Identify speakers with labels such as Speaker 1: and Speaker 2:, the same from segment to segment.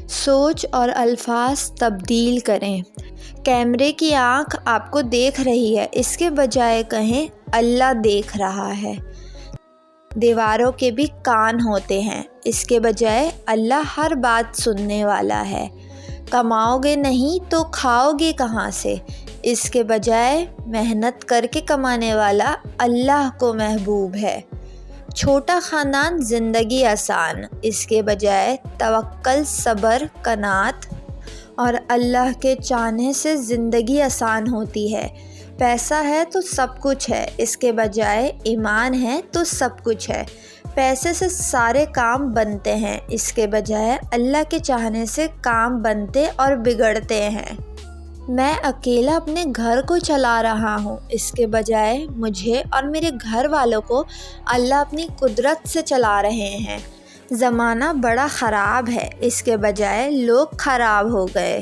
Speaker 1: سوچ اور الفاظ تبدیل کریں۔ کیمرے کی آنکھ آپ کو دیکھ رہی ہے، اس کے بجائے کہیں اللہ دیکھ رہا ہے۔ دیواروں کے بھی کان ہوتے ہیں، اس کے بجائے اللہ ہر بات سننے والا ہے۔ کماؤ گے نہیں تو کھاؤ گے کہاں سے، اس کے بجائے محنت کر کے کمانے والا اللہ کو محبوب ہے۔ چھوٹا خاندان زندگی آسان، اس کے بجائے توکل، صبر، قناعت اور اللہ کے چاہنے سے زندگی آسان ہوتی ہے۔ پیسہ ہے تو سب کچھ ہے، اس کے بجائے ایمان ہے تو سب کچھ ہے۔ پیسے سے سارے کام بنتے ہیں، اس کے بجائے اللہ کے چاہنے سے کام بنتے اور بگڑتے ہیں۔ میں اکیلا اپنے گھر کو چلا رہا ہوں، اس کے بجائے مجھے اور میرے گھر والوں کو اللہ اپنی قدرت سے چلا رہے ہیں۔ زمانہ بڑا خراب ہے، اس کے بجائے لوگ خراب ہو گئے۔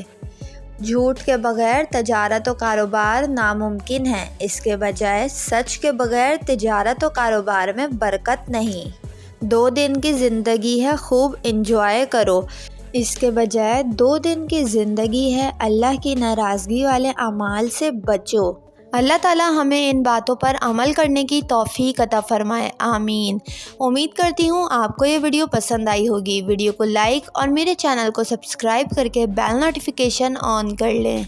Speaker 1: جھوٹ کے بغیر تجارت و کاروبار ناممکن ہے، اس کے بجائے سچ کے بغیر تجارت و کاروبار میں برکت نہیں۔ 2 دن کی زندگی ہے، خوب انجوائے کرو، اس کے بجائے 2 دن کی زندگی ہے، اللہ کی ناراضگی والے اعمال سے بچو۔ اللہ تعالیٰ ہمیں ان باتوں پر عمل کرنے کی توفیق عطا فرمائے، آمین۔ امید کرتی ہوں آپ کو یہ ویڈیو پسند آئی ہوگی۔ ویڈیو کو لائک اور میرے چینل کو سبسکرائب کر کے بیل نوٹیفیکیشن آن کر لیں۔